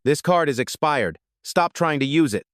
"This card is expired. Stop trying to use it."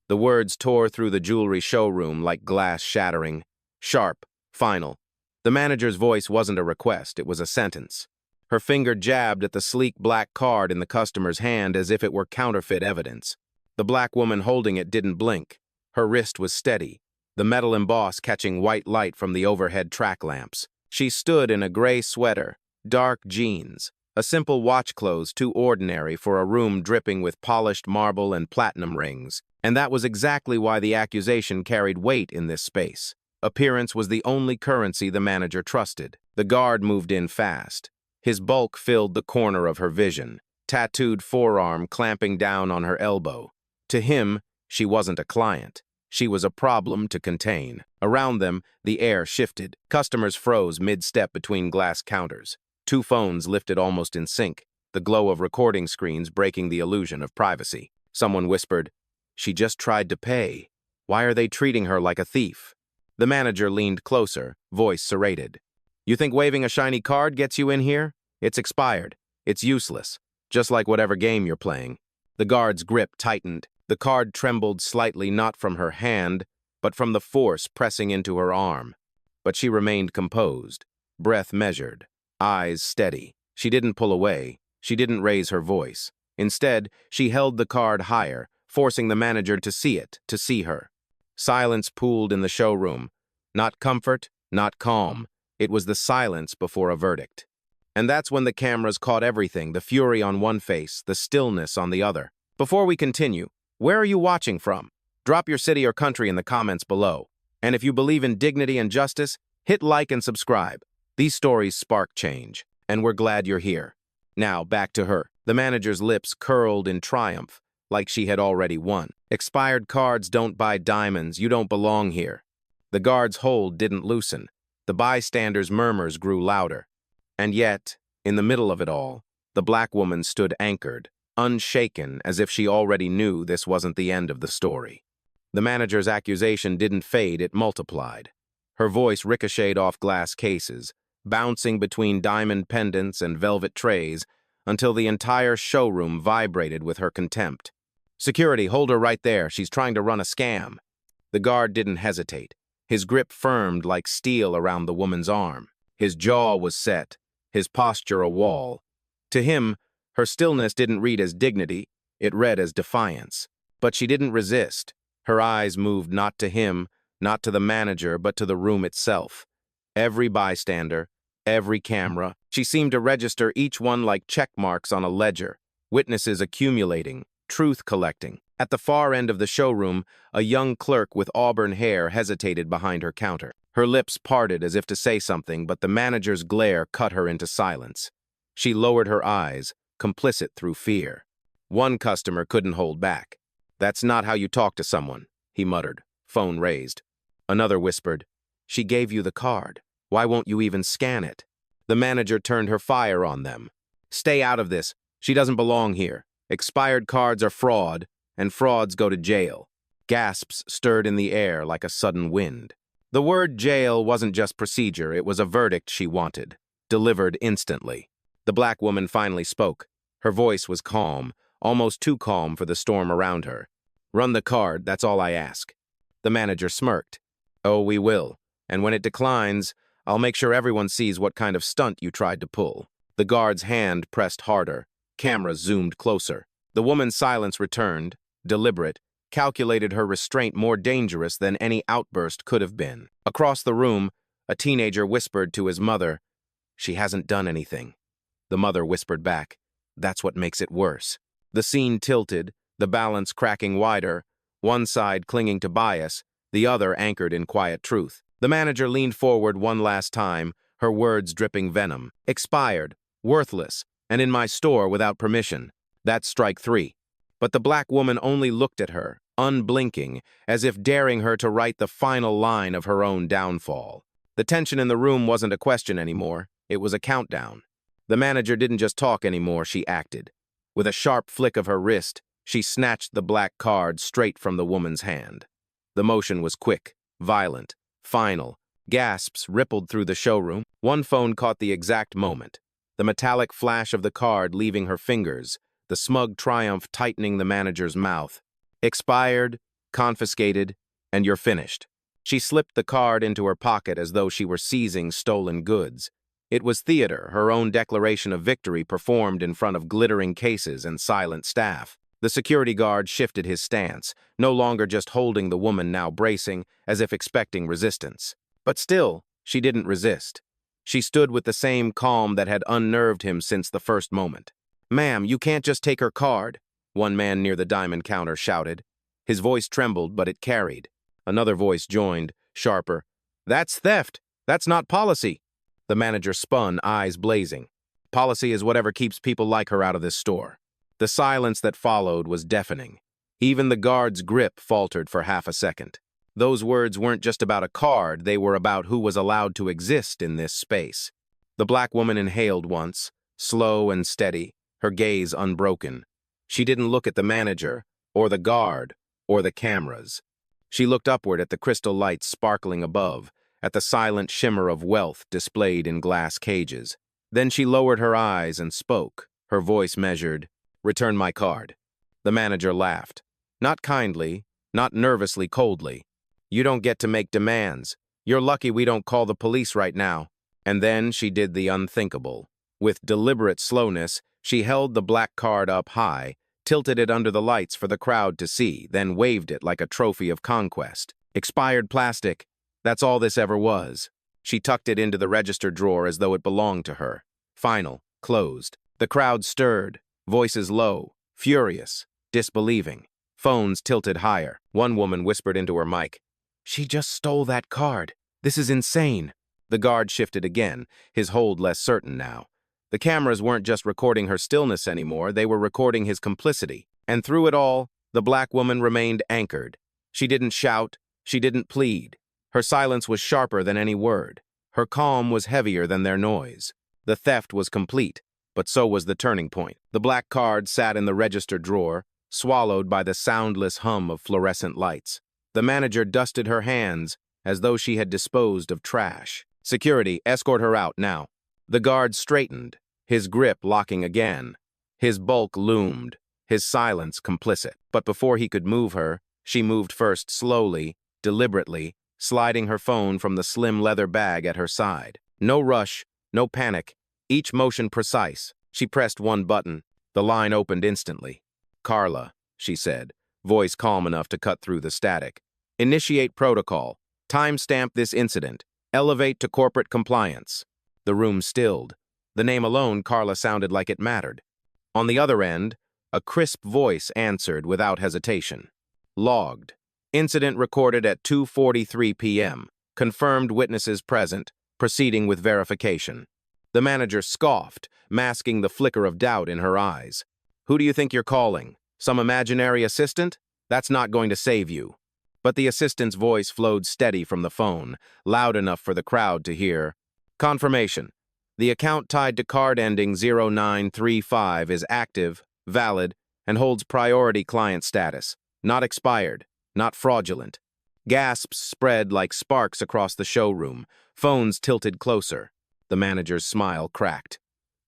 The words tore through the jewelry showroom like glass shattering. Sharp, final. The manager's voice wasn't a request, it was a sentence. Her finger jabbed at the sleek black card in the customer's hand as if it were counterfeit evidence. The black woman holding it didn't blink. Her wrist was steady, the metal emboss catching white light from the overhead track lamps. She stood in a gray sweater, dark jeans, a simple watch clothes too ordinary for a room dripping with polished marble and platinum rings. And that was exactly why the accusation carried weight in this space. Appearance was the only currency the manager trusted. The guard moved in fast. His bulk filled the corner of her vision, tattooed forearm clamping down on her elbow. To him, she wasn't a client. She was a problem to contain. Around them, the air shifted. Customers froze mid-step between glass counters. Two phones lifted almost in sync, the glow of recording screens breaking the illusion of privacy. Someone whispered, "She just tried to pay. Why are they treating her like a thief?" The manager leaned closer, voice serrated. "You think waving a shiny card gets you in here? It's expired. It's useless. Just like whatever game you're playing." The guard's grip tightened. The card trembled slightly not from her hand, but from the force pressing into her arm. But she remained composed, breath measured, eyes steady. She didn't pull away. She didn't raise her voice. Instead, she held the card higher, forcing the manager to see it, to see her. Silence pooled in the showroom. Not comfort, not calm. It was the silence before a verdict. And that's when the cameras caught everything, the fury on one face, the stillness on the other. Before we continue, where are you watching from? Drop your city or country in the comments below. And if you believe in dignity and justice, hit like and subscribe. These stories spark change, and we're glad you're here. Now, back to her. The manager's lips curled in triumph, like she had already won. "Expired cards don't buy diamonds. You don't belong here." The guard's hold didn't loosen. The bystanders' murmurs grew louder. And yet, in the middle of it all, the black woman stood anchored, unshaken, as if she already knew this wasn't the end of the story. The manager's accusation didn't fade, it multiplied. Her voice ricocheted off glass cases, bouncing between diamond pendants and velvet trays, until the entire showroom vibrated with her contempt. "Security, hold her right there. She's trying to run a scam." The guard didn't hesitate. His grip firmed like steel around the woman's arm. His jaw was set, his posture a wall. To him, her stillness didn't read as dignity, it read as defiance. But she didn't resist. Her eyes moved not to him, not to the manager, but to the room itself. Every bystander, every camera, she seemed to register each one like check marks on a ledger, witnesses accumulating, truth collecting. At the far end of the showroom, a young clerk with auburn hair hesitated behind her counter. Her lips parted as if to say something, but the manager's glare cut her into silence. She lowered her eyes, complicit through fear. One customer couldn't hold back. "That's not how you talk to someone," he muttered, phone raised. Another whispered, "She gave you the card. Why won't you even scan it?" The manager turned her fire on them. "Stay out of this. She doesn't belong here. Expired cards are fraud, and frauds go to jail." Gasps stirred in the air like a sudden wind. The word jail wasn't just procedure, it was a verdict she wanted, delivered instantly. The black woman finally spoke. Her voice was calm, almost too calm for the storm around her. "Run the card, that's all I ask." The manager smirked. "Oh, we will. And when it declines, I'll make sure everyone sees what kind of stunt you tried to pull." The guard's hand pressed harder. Cameras zoomed closer. The woman's silence returned, deliberate, calculated, her restraint more dangerous than any outburst could have been. Across the room, a teenager whispered to his mother, "She hasn't done anything." The mother whispered back, "That's what makes it worse." The scene tilted, the balance cracking wider, one side clinging to bias, the other anchored in quiet truth. The manager leaned forward one last time, her words dripping venom. "Expired, worthless, and in my store without permission. That's strike 3. But the black woman only looked at her, unblinking, as if daring her to write the final line of her own downfall. The tension in the room wasn't a question anymore, it was a countdown. The manager didn't just talk anymore, she acted. With a sharp flick of her wrist, she snatched the black card straight from the woman's hand. The motion was quick, violent, final. Gasps rippled through the showroom. One phone caught the exact moment. The metallic flash of the card leaving her fingers, the smug triumph tightening the manager's mouth. Expired, confiscated, and you're finished. She slipped the card into her pocket as though she were seizing stolen goods. It was theater, her own declaration of victory performed in front of glittering cases and silent staff. The security guard shifted his stance, no longer just holding the woman, now bracing, as if expecting resistance. But still, she didn't resist. She stood with the same calm that had unnerved him since the first moment. "Ma'am, you can't just take her card," one man near the diamond counter shouted. His voice trembled, but it carried. Another voice joined, sharper. "That's theft. That's not policy." The manager spun, eyes blazing. "Policy is whatever keeps people like her out of this store." The silence that followed was deafening. Even the guard's grip faltered for half a second. Those words weren't just about a card, they were about who was allowed to exist in this space. The black woman inhaled once, slow and steady, her gaze unbroken. She didn't look at the manager, or the guard, or the cameras. She looked upward at the crystal lights sparkling above, at the silent shimmer of wealth displayed in glass cages. Then she lowered her eyes and spoke, her voice measured. "Return my card." The manager laughed. Not kindly, not nervously coldly. "You don't get to make demands. You're lucky we don't call the police right now." And then she did the unthinkable. With deliberate slowness, she held the black card up high, tilted it under the lights for the crowd to see, then waved it like a trophy of conquest. Expired plastic. That's all this ever was. She tucked it into the register drawer as though it belonged to her. Final. Closed. The crowd stirred. Voices low, furious, disbelieving. Phones tilted higher. One woman whispered into her mic, "She just stole that card. This is insane." The guard shifted again, his hold less certain now. The cameras weren't just recording her stillness anymore, they were recording his complicity. And through it all, the black woman remained anchored. She didn't shout, she didn't plead. Her silence was sharper than any word. Her calm was heavier than their noise. The theft was complete. But so was the turning point. The black card sat in the register drawer, swallowed by the soundless hum of fluorescent lights. The manager dusted her hands as though she had disposed of trash. "Security, escort her out now." The guard straightened, his grip locking again. His bulk loomed, his silence complicit. But before he could move her, she moved first slowly, deliberately, sliding her phone from the slim leather bag at her side. No rush, no panic. Each motion precise. She pressed one button. The line opened instantly. "Carla," she said, voice calm enough to cut through the static. "Initiate protocol. Timestamp this incident. Elevate to corporate compliance." The room stilled. The name alone, Carla, sounded like it mattered. On the other end, a crisp voice answered without hesitation. "Logged. Incident recorded at 2:43 p.m. Confirmed witnesses present. Proceeding with verification." The manager scoffed, masking the flicker of doubt in her eyes. "Who do you think you're calling? Some imaginary assistant? That's not going to save you." But the assistant's voice flowed steady from the phone, loud enough for the crowd to hear. "Confirmation. The account tied to card ending 0935 is active, valid, and holds priority client status. Not expired, not fraudulent." Gasps spread like sparks across the showroom. Phones tilted closer. The manager's smile cracked.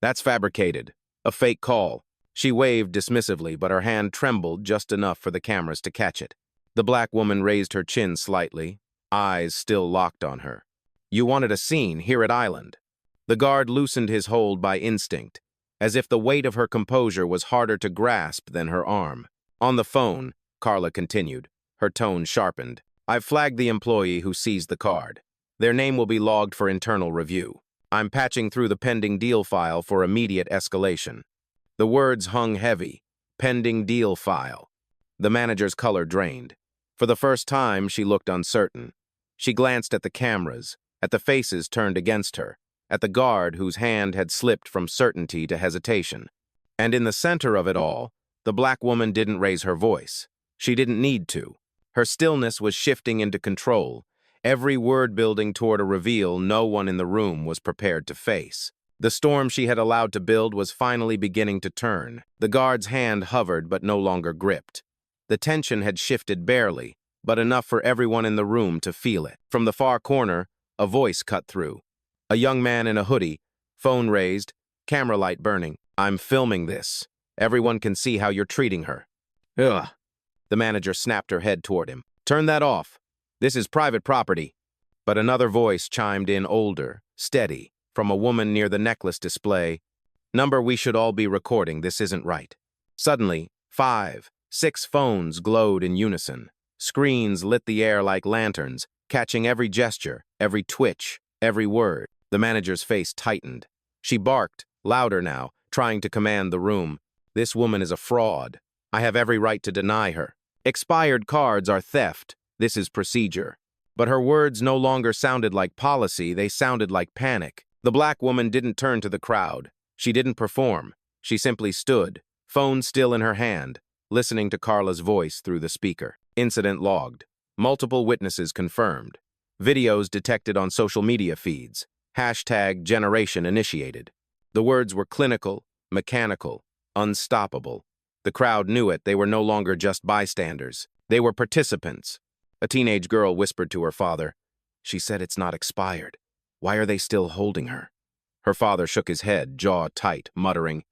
"That's fabricated. A fake call." She waved dismissively, but her hand trembled just enough for the cameras to catch it. The black woman raised her chin slightly, eyes still locked on her. "You wanted a scene here at Island." The guard loosened his hold by instinct, as if the weight of her composure was harder to grasp than her arm. "On the phone," Carla continued, her tone sharpened, "I've flagged the employee who seized the card. Their name will be logged for internal review. I'm patching through the pending deal file for immediate escalation." The words hung heavy. Pending deal file. The manager's color drained. For the first time, she looked uncertain. She glanced at the cameras, at the faces turned against her, at the guard whose hand had slipped from certainty to hesitation. And in the center of it all, the black woman didn't raise her voice. She didn't need to. Her stillness was shifting into control, every word building toward a reveal no one in the room was prepared to face. The storm she had allowed to build was finally beginning to turn. The guard's hand hovered but no longer gripped. The tension had shifted barely, but enough for everyone in the room to feel it. From the far corner, a voice cut through. A young man in a hoodie, phone raised, camera light burning. "I'm filming this. Everyone can see how you're treating her. Ugh. The manager snapped her head toward him. Turn that off. This is private property. But another voice chimed in, older, steady, from a woman near the necklace display. Number we should all be recording, this isn't right. Suddenly, 5, 6 phones glowed in unison. Screens lit the air like lanterns, catching every gesture, every twitch, every word. The manager's face tightened. She barked, louder now, trying to command the room. This woman is a fraud. I have every right to deny her. Expired cards are theft. This is procedure. But her words no longer sounded like policy, they sounded like panic. The black woman didn't turn to the crowd. She didn't perform. She simply stood, phone still in her hand, listening to Carla's voice through the speaker. Incident logged. Multiple witnesses confirmed. Videos detected on social media feeds. #generation initiated. The words were clinical, mechanical, unstoppable. The crowd knew it. They were no longer just bystanders. They were participants. A teenage girl whispered to her father, "She said it's not expired. Why are they still holding her?" Her father shook his head, jaw tight, muttering,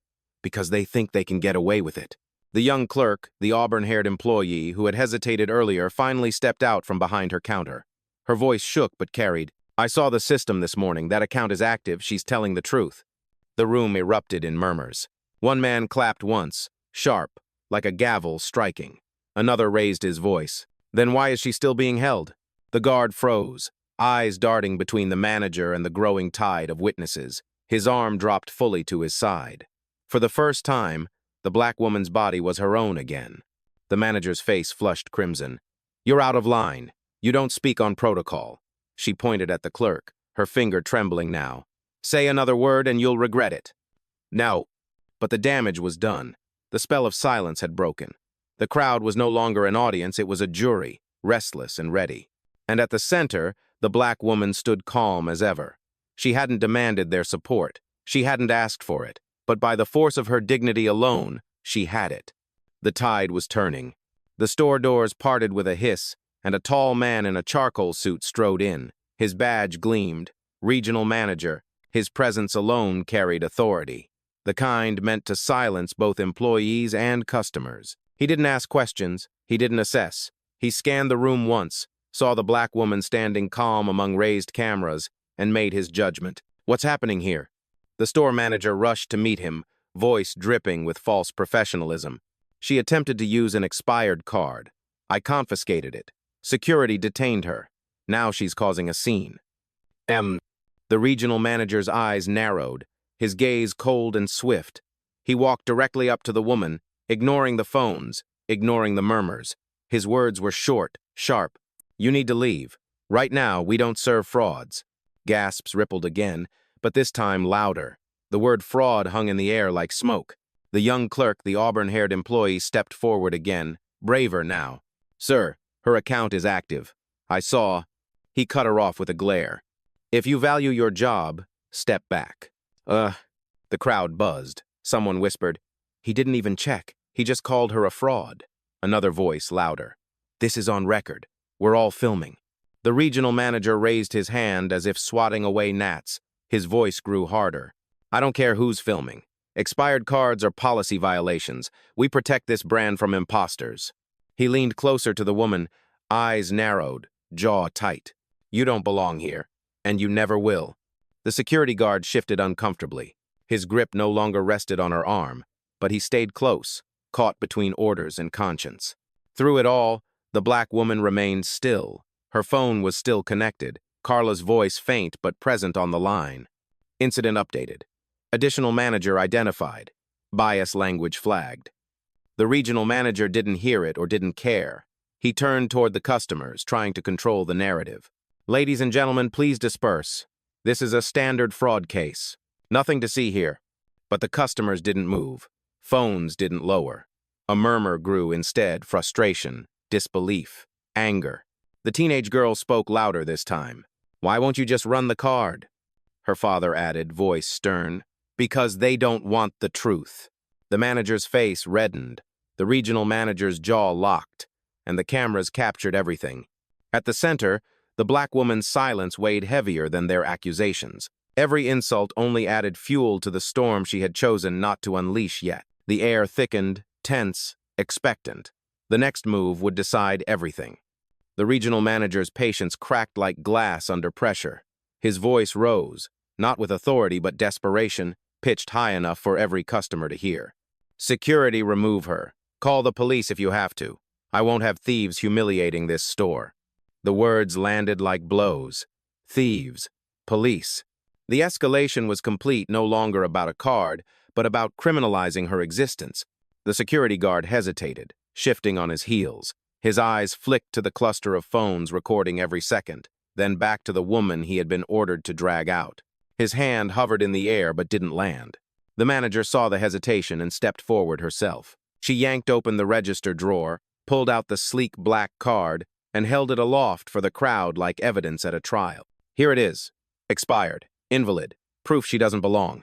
"Because they think they can get away with it." The young clerk, the auburn-haired employee who had hesitated earlier, finally stepped out from behind her counter. Her voice shook but carried, "I saw the system this morning. That account is active. She's telling the truth." The room erupted in murmurs. One man clapped once, sharp, like a gavel striking. Another raised his voice. Then why is she still being held? The guard froze, eyes darting between the manager and the growing tide of witnesses. His arm dropped fully to his side. For the first time, the black woman's body was her own again. The manager's face flushed crimson. "You're out of line. You don't speak on protocol." She pointed at the clerk, her finger trembling now. "Say another word and you'll regret it." "No." But the damage was done. The spell of silence had broken. The crowd was no longer an audience, it was a jury, restless and ready. And at the center, the black woman stood calm as ever. She hadn't demanded their support. She hadn't asked for it. But by the force of her dignity alone, she had it. The tide was turning. The store doors parted with a hiss, and a tall man in a charcoal suit strode in. His badge gleamed. Regional manager. His presence alone carried authority. The kind meant to silence both employees and customers. He didn't ask questions. He didn't assess. He scanned the room once, saw the black woman standing calm among raised cameras, and made his judgment. "What's happening here?" The store manager rushed to meet him, voice dripping with false professionalism. "She attempted to use an expired card. I confiscated it. Security detained her. Now she's causing a scene." The regional manager's eyes narrowed, his gaze cold and swift. He walked directly up to the woman, ignoring the phones, ignoring the murmurs. His words were short, sharp. "You need to leave. Right now, we don't serve frauds." Gasps rippled again, but this time louder. The word fraud hung in the air like smoke. The young clerk, the auburn-haired employee, stepped forward again, braver now. "Sir, her account is active. I saw—" He cut her off with a glare. "If you value your job, step back." The crowd buzzed. Someone whispered, "He didn't even check. He just called her a fraud." Another voice, louder. "This is on record. We're all filming." The regional manager raised his hand as if swatting away gnats. His voice grew harder. "I don't care who's filming. Expired cards are policy violations. We protect this brand from imposters." He leaned closer to the woman, eyes narrowed, jaw tight. "You don't belong here, and you never will." The security guard shifted uncomfortably. His grip no longer rested on her arm, but he stayed close, caught between orders and conscience. Through it all, the black woman remained still. Her phone was still connected, Carla's voice faint but present on the line. Incident updated. Additional manager identified. Bias language flagged. The regional manager didn't hear it or didn't care. He turned toward the customers, trying to control the narrative. "Ladies and gentlemen, please disperse. This is a standard fraud case. Nothing to see here." But the customers didn't move. Phones didn't lower. A murmur grew instead, frustration, disbelief, anger. The teenage girl spoke louder this time. "Why won't you just run the card?" Her father added, voice stern. "Because they don't want the truth." The manager's face reddened. The regional manager's jaw locked, and the cameras captured everything. At the center, the black woman's silence weighed heavier than their accusations. Every insult only added fuel to the storm she had chosen not to unleash yet. The air thickened, tense, expectant. The next move would decide everything. The regional manager's patience cracked like glass under pressure. His voice rose, not with authority but desperation, pitched high enough for every customer to hear. "Security, remove her. Call the police if you have to. I won't have thieves humiliating this store." The words landed like blows. Thieves. Police. The escalation was complete, no longer about a card, but about criminalizing her existence. The security guard hesitated, shifting on his heels. His eyes flicked to the cluster of phones recording every second, then back to the woman he had been ordered to drag out. His hand hovered in the air but didn't land. The manager saw the hesitation and stepped forward herself. She yanked open the register drawer, pulled out the sleek black card, and held it aloft for the crowd like evidence at a trial. "Here it is. Expired. Invalid. Proof she doesn't belong."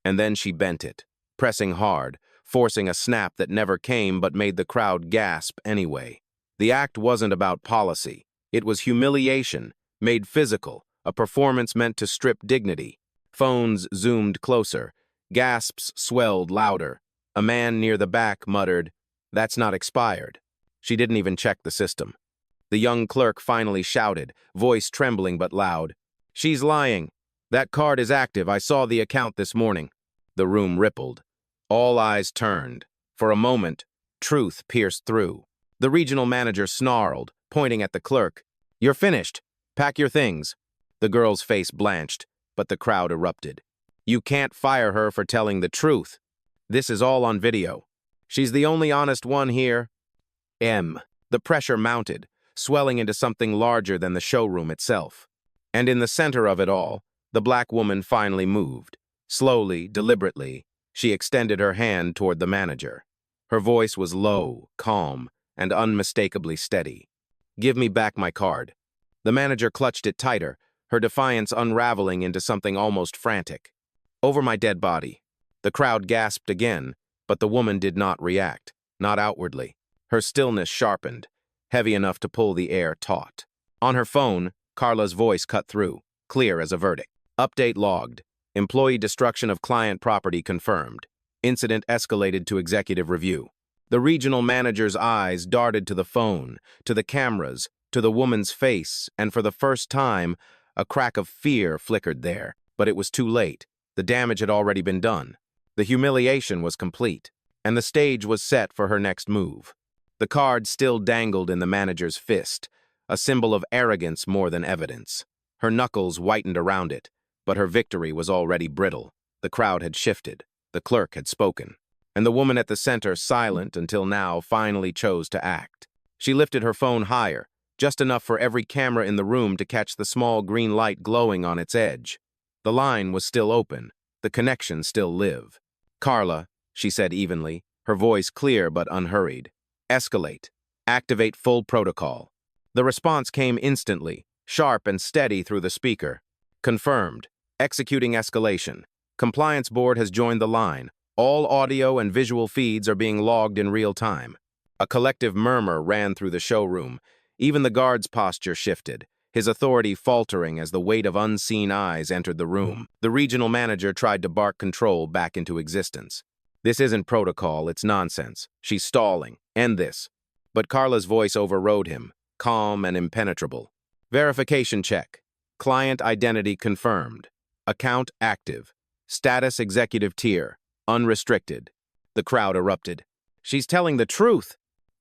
And then she bent it, pressing hard, forcing a snap that never came but made the crowd gasp anyway. The act wasn't about policy. It was humiliation, made physical, a performance meant to strip dignity. Phones zoomed closer. Gasps swelled louder. A man near the back muttered, "That's not expired." She didn't even check the system. The young clerk finally shouted, voice trembling but loud, "She's lying. That card is active. I saw the account this morning." The room rippled. All eyes turned. For a moment, truth pierced through. The regional manager snarled, pointing at the clerk, "You're finished. Pack your things." The girl's face blanched, but the crowd erupted. "You can't fire her for telling the truth. This is all on video. She's the only honest one here." The pressure mounted, swelling into something larger than the showroom itself. And in the center of it all, the black woman finally moved. Slowly, deliberately, she extended her hand toward the manager. Her voice was low, calm, and unmistakably steady. "Give me back my card." The manager clutched it tighter, her defiance unraveling into something almost frantic. "Over my dead body." The crowd gasped again, but the woman did not react, not outwardly. Her stillness sharpened, heavy enough to pull the air taut. On her phone, Carla's voice cut through, clear as a verdict. "Update logged. Employee destruction of client property confirmed. Incident escalated to executive review." The regional manager's eyes darted to the phone, to the cameras, to the woman's face, and for the first time, a crack of fear flickered there. But it was too late. The damage had already been done. The humiliation was complete, and the stage was set for her next move. The card still dangled in the manager's fist, a symbol of arrogance more than evidence. Her knuckles whitened around it, but her victory was already brittle. The crowd had shifted. The clerk had spoken. And the woman at the center, silent until now, finally chose to act. She lifted her phone higher, just enough for every camera in the room to catch the small green light glowing on its edge. The line was still open. The connection still lived. "Carla," she said evenly, her voice clear but unhurried. "Escalate. Activate full protocol." The response came instantly, sharp and steady through the speaker. "Confirmed. Executing escalation. Compliance board has joined the line. All audio and visual feeds are being logged in real time." A collective murmur ran through the showroom. Even the guard's posture shifted, his authority faltering as the weight of unseen eyes entered the room. The regional manager tried to bark control back into existence. "This isn't protocol, it's nonsense. She's stalling. End this." But Carla's voice overrode him, calm and impenetrable. "Verification check. Client identity confirmed. Account active. Status executive tier. Unrestricted." The crowd erupted. "She's telling the truth."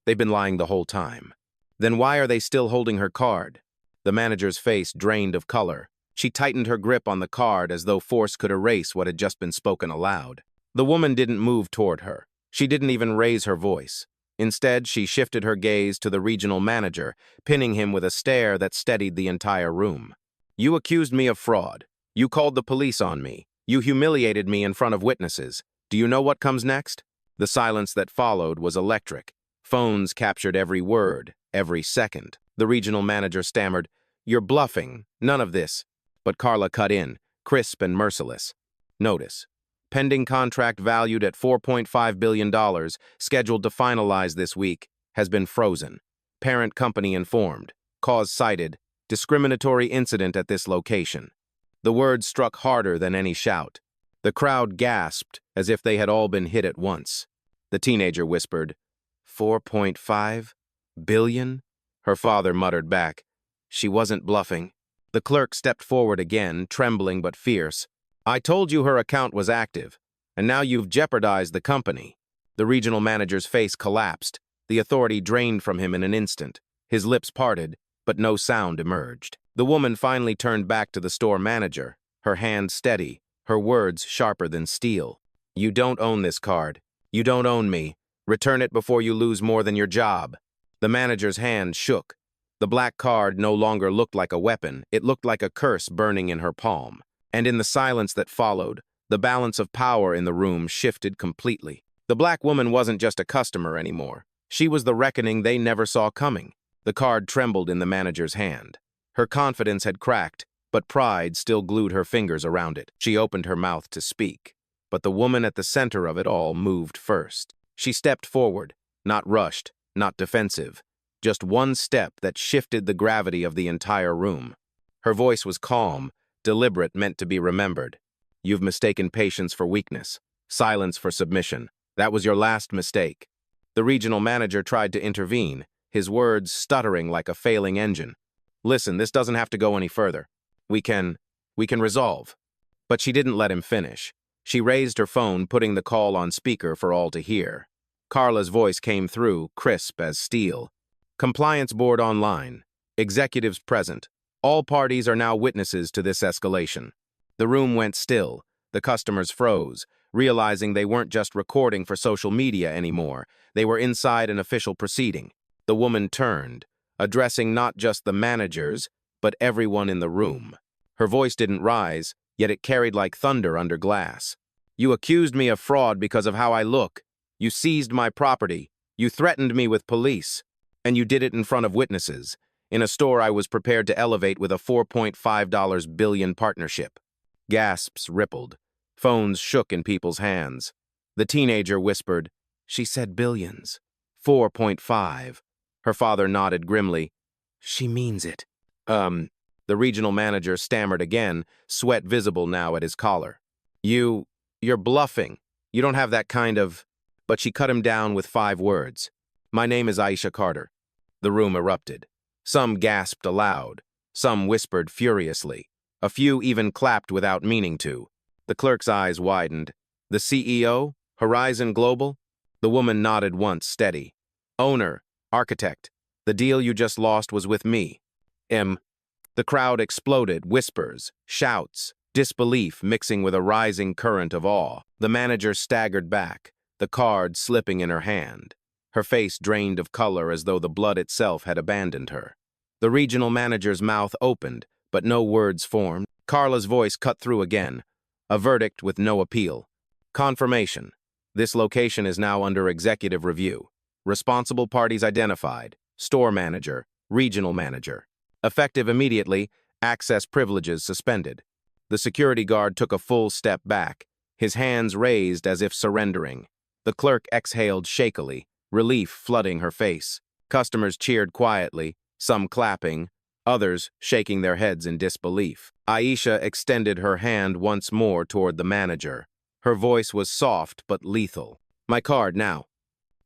"They've been lying the whole time." "Then why are they still holding her card?" The manager's face drained of color. She tightened her grip on the card as though force could erase what had just been spoken aloud. The woman didn't move toward her. She didn't even raise her voice. Instead, she shifted her gaze to the regional manager, pinning him with a stare that steadied the entire room. "You accused me of fraud. You called the police on me. You humiliated me in front of witnesses. Do you know what comes next?" The silence that followed was electric. Phones captured every word, every second. The regional manager stammered, "You're bluffing. None of this." But Carla cut in, crisp and merciless. "Notice. Pending contract valued at $4.5 billion, scheduled to finalize this week, has been frozen. Parent company informed. Cause cited. Discriminatory incident at this location." The words struck harder than any shout. The crowd gasped as if they had all been hit at once. The teenager whispered, 4.5 billion? Her father muttered back, she wasn't bluffing. The clerk stepped forward again, trembling but fierce. I told you her account was active, and now you've jeopardized the company. The regional manager's face collapsed, the authority drained from him in an instant. His lips parted, but no sound emerged. The woman finally turned back to the store manager, her hand steady, her words sharper than steel. You don't own this card. You don't own me. Return it before you lose more than your job. The manager's hand shook. The black card no longer looked like a weapon. It looked like a curse burning in her palm. And in the silence that followed, the balance of power in the room shifted completely. The black woman wasn't just a customer anymore. She was the reckoning they never saw coming. The card trembled in the manager's hand. Her confidence had cracked, but pride still glued her fingers around it. She opened her mouth to speak, but the woman at the center of it all moved first. She stepped forward, not rushed, not defensive, just one step that shifted the gravity of the entire room. Her voice was calm, deliberate, meant to be remembered. You've mistaken patience for weakness, silence for submission. That was your last mistake. The regional manager tried to intervene, his words stuttering like a failing engine. Listen, this doesn't have to go any further. We can resolve. But she didn't let him finish. She raised her phone, putting the call on speaker for all to hear. Carla's voice came through, crisp as steel. Compliance board online. Executives present. All parties are now witnesses to this escalation. The room went still. The customers froze, realizing they weren't just recording for social media anymore. They were inside an official proceeding. The woman turned, addressing not just the managers, but everyone in the room. Her voice didn't rise, yet it carried like thunder under glass. You accused me of fraud because of how I look. You seized my property. You threatened me with police. And you did it in front of witnesses, in a store I was prepared to elevate with a $4.5 billion partnership. Gasps rippled. Phones shook in people's hands. The teenager whispered, she said billions. 4.5. Her father nodded grimly. She means it. The regional manager stammered again, sweat visible now at his collar. You're bluffing. You don't have that kind of... But she cut him down with 5 words. My name is Aisha Carter. The room erupted. Some gasped aloud. Some whispered furiously. A few even clapped without meaning to. The clerk's eyes widened. The CEO? Horizon Global? The woman nodded once, steady. Owner, architect. The deal you just lost was with me. The crowd exploded, whispers, shouts, disbelief mixing with a rising current of awe. The manager staggered back, the card slipping in her hand. Her face drained of color as though the blood itself had abandoned her. The regional manager's mouth opened, but no words formed. Carla's voice cut through again, a verdict with no appeal. Confirmation. This location is now under executive review. Responsible parties identified. Store manager, regional manager. Effective immediately, access privileges suspended. The security guard took a full step back, his hands raised as if surrendering. The clerk exhaled shakily, relief flooding her face. Customers cheered quietly, some clapping, others shaking their heads in disbelief. Aisha extended her hand once more toward the manager. Her voice was soft but lethal. My card now.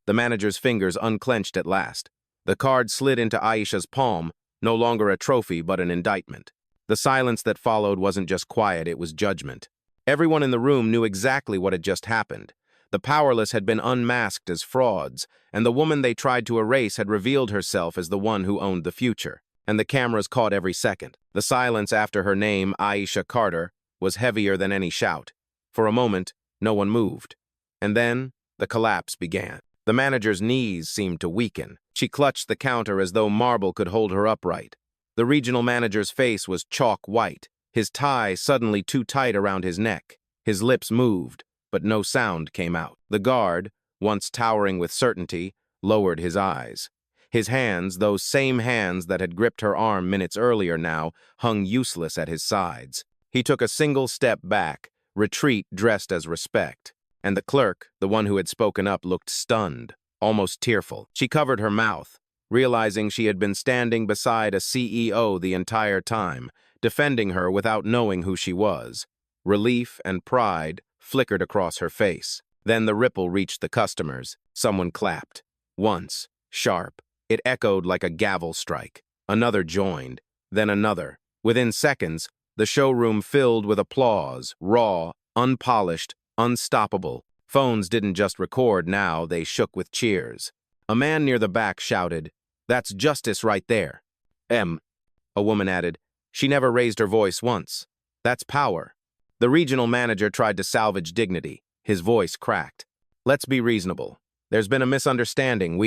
The manager's fingers unclenched at last. The card slid into Aisha's palm, no longer a trophy but an indictment. The silence that followed wasn't just quiet, it was judgment. Everyone in the room knew exactly what had just happened. The powerless had been unmasked as frauds, and the woman they tried to erase had revealed herself as the one who owned the future. And the cameras caught every second. The silence after her name, Aisha Carter, was heavier than any shout. For a moment, no one moved. And then, the collapse began. The manager's knees seemed to weaken. She clutched the counter as though marble could hold her upright. The regional manager's face was chalk white, his tie suddenly too tight around his neck. His lips moved, but no sound came out. The guard, once towering with certainty, lowered his eyes. His hands, those same hands that had gripped her arm minutes earlier now, hung useless at his sides. He took a single step back, retreat dressed as respect. And the clerk, the one who had spoken up, looked stunned, almost tearful. She covered her mouth, realizing she had been standing beside a CEO the entire time, defending her without knowing who she was. Relief and pride flickered across her face. Then the ripple reached the customers. Someone clapped. Once, sharp. It echoed like a gavel strike. Another joined, then another. Within seconds, the showroom filled with applause, raw, unpolished, unstoppable. Phones didn't just record now, they shook with cheers. A man near the back shouted, "That's justice right there." A woman added. She never raised her voice once. "That's power." The regional manager tried to salvage dignity. His voice cracked. "Let's be reasonable. There's been a misunderstanding,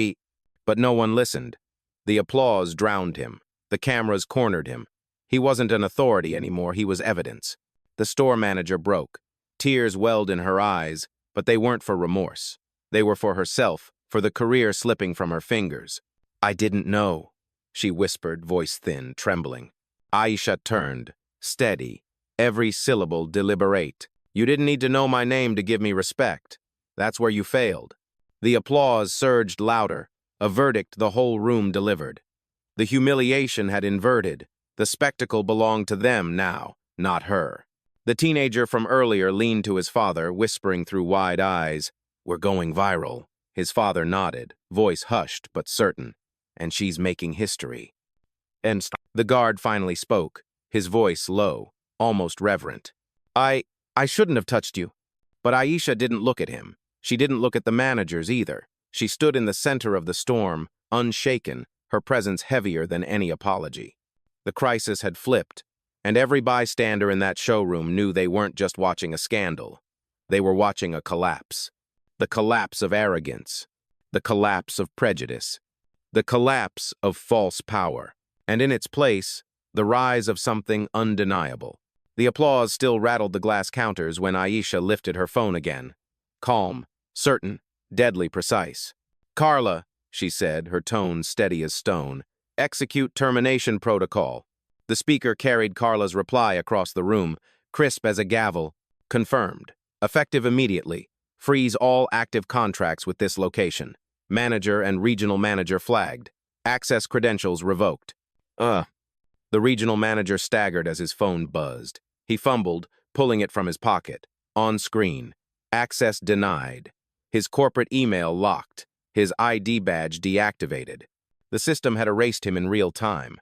But no one listened. The applause drowned him. The cameras cornered him. He wasn't an authority anymore, he was evidence. The store manager broke. Tears welled in her eyes, but they weren't for remorse. They were for herself, for the career slipping from her fingers. "I didn't know," she whispered, voice thin, trembling. Aisha turned, steady, every syllable deliberate. "You didn't need to know my name to give me respect. That's where you failed." The applause surged louder, a verdict the whole room delivered. The humiliation had inverted. The spectacle belonged to them now, not her. The teenager from earlier leaned to his father, whispering through wide eyes, "We're going viral." His father nodded, voice hushed but certain. "And she's making history." And the guard finally spoke, his voice low, almost reverent. I shouldn't have touched you." But Aisha didn't look at him. She didn't look at the managers either. She stood in the center of the storm, unshaken, her presence heavier than any apology. The crisis had flipped, and every bystander in that showroom knew they weren't just watching a scandal. They were watching a collapse. The collapse of arrogance. The collapse of prejudice. The collapse of false power. And in its place, the rise of something undeniable. The applause still rattled the glass counters when Aisha lifted her phone again. Calm, certain, deadly precise. "Carla," she said, her tone steady as stone, "execute termination protocol." The speaker carried Carla's reply across the room, crisp as a gavel. "Confirmed. Effective immediately. Freeze all active contracts with this location. Manager and regional manager flagged. Access credentials revoked." The regional manager staggered as his phone buzzed. He fumbled, pulling it from his pocket. On screen. Access denied. His corporate email locked. His ID badge deactivated. The system had erased him in real time.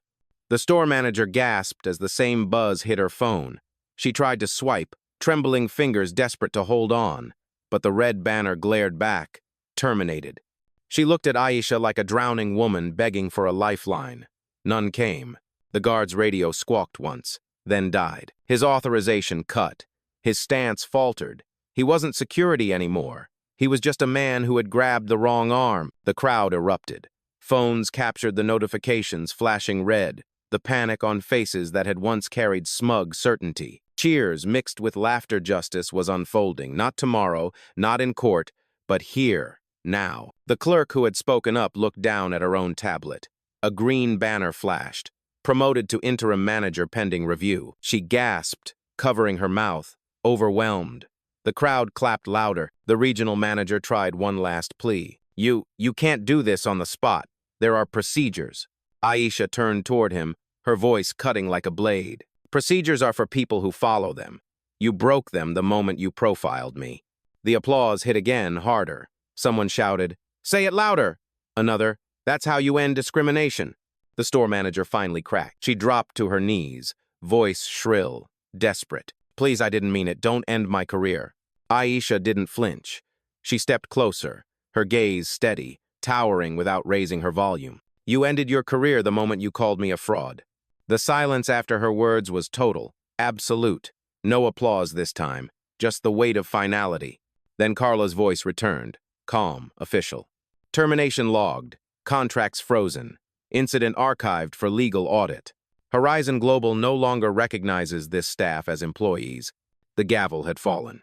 The store manager gasped as the same buzz hit her phone. She tried to swipe, trembling fingers desperate to hold on, but the red banner glared back, terminated. She looked at Aisha like a drowning woman begging for a lifeline. None came. The guard's radio squawked once, then died. His authorization cut. His stance faltered. He wasn't security anymore. He was just a man who had grabbed the wrong arm. The crowd erupted. Phones captured the notifications flashing red, the panic on faces that had once carried smug certainty. Cheers mixed with laughter. Justice was unfolding, not tomorrow, not in court, but here, now. The clerk who had spoken up looked down at her own tablet. A green banner flashed. Promoted to interim manager pending review. She gasped, covering her mouth, overwhelmed. The crowd clapped louder. The regional manager tried one last plea. You can't do this on the spot. There are procedures." Aisha turned toward him, her voice cutting like a blade. "Procedures are for people who follow them. You broke them the moment you profiled me." The applause hit again, harder. Someone shouted, "Say it louder!" Another, "That's how you end discrimination." The store manager finally cracked. She dropped to her knees, voice shrill, desperate. "Please, I didn't mean it. Don't end my career." Aisha didn't flinch. She stepped closer, her gaze steady, towering without raising her volume. "You ended your career the moment you called me a fraud." The silence after her words was total, absolute. No applause this time, just the weight of finality. Then Carla's voice returned, calm, official. "Termination logged, contracts frozen, incident archived for legal audit. Horizon Global no longer recognizes this staff as employees." The gavel had fallen.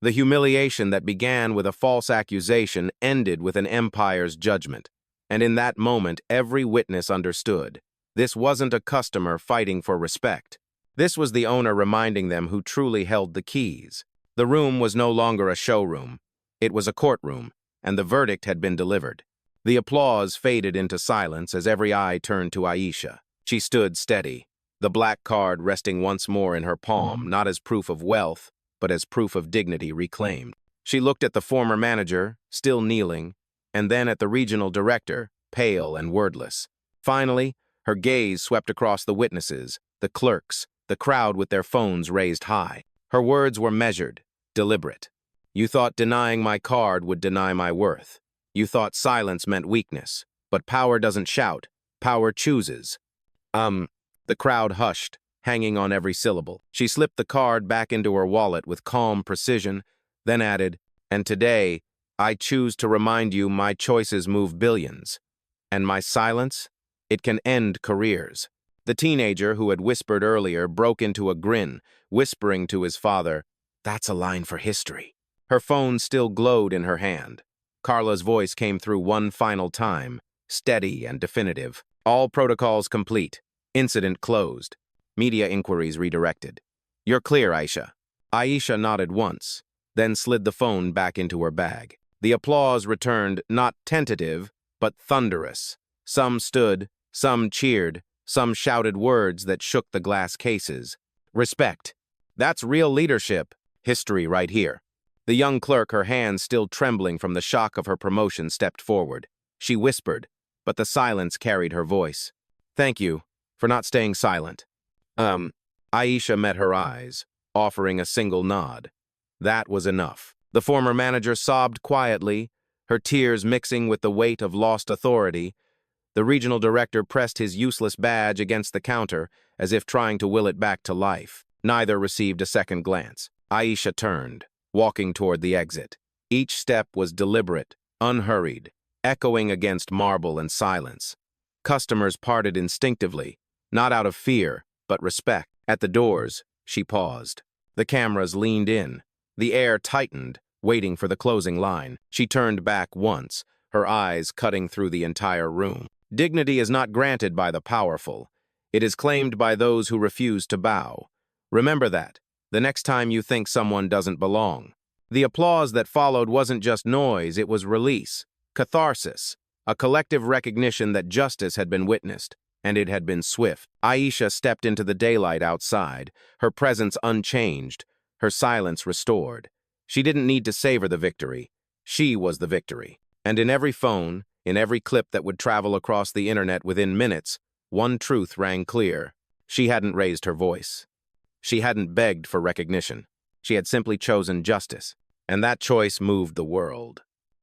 The humiliation that began with a false accusation ended with an empire's judgment. And in that moment, every witness understood. This wasn't a customer fighting for respect. This was the owner reminding them who truly held the keys. The room was no longer a showroom. It was a courtroom, and the verdict had been delivered. The applause faded into silence as every eye turned to Aisha. She stood steady, the black card resting once more in her palm, not as proof of wealth, but as proof of dignity reclaimed. She looked at the former manager, still kneeling, and then at the regional director, pale and wordless. Finally, her gaze swept across the witnesses, the clerks, the crowd with their phones raised high. Her words were measured, deliberate. You thought denying my card would deny my worth. You thought silence meant weakness. But power doesn't shout. Power chooses. The crowd hushed, hanging on every syllable. She slipped the card back into her wallet with calm precision, then added, and today, I choose to remind you my choices move billions. And my silence? It can end careers. The teenager who had whispered earlier broke into a grin, whispering to his father, "That's a line for history." Her phone still glowed in her hand. Carla's voice came through one final time, steady and definitive. All protocols complete. Incident closed. Media inquiries redirected. You're clear, Aisha. Aisha nodded once, then slid the phone back into her bag. The applause returned, not tentative, but thunderous. Some stood, some cheered, some shouted words that shook the glass cases. Respect. That's real leadership. History right here. The young clerk, her hands still trembling from the shock of her promotion, stepped forward. She whispered, but the silence carried her voice. Thank you for not staying silent. Aisha met her eyes, offering a single nod. That was enough. The former manager sobbed quietly, her tears mixing with the weight of lost authority. The regional director pressed his useless badge against the counter, as if trying to will it back to life. Neither received a second glance. Aisha turned, walking toward the exit. Each step was deliberate, unhurried, echoing against marble and silence. Customers parted instinctively, not out of fear, but respect. At the doors, she paused. The cameras leaned in. The air tightened, waiting for the closing line. She turned back once, her eyes cutting through the entire room. Dignity is not granted by the powerful. It is claimed by those who refuse to bow. Remember that, the next time you think someone doesn't belong. The applause that followed wasn't just noise, it was release, catharsis, a collective recognition that justice had been witnessed, and it had been swift. Aisha stepped into the daylight outside, her presence unchanged, her silence restored. She didn't need to savor the victory. She was the victory. And in every phone, in every clip that would travel across the internet within minutes, one truth rang clear. She hadn't raised her voice. She hadn't begged for recognition. She had simply chosen justice. And that choice moved the world.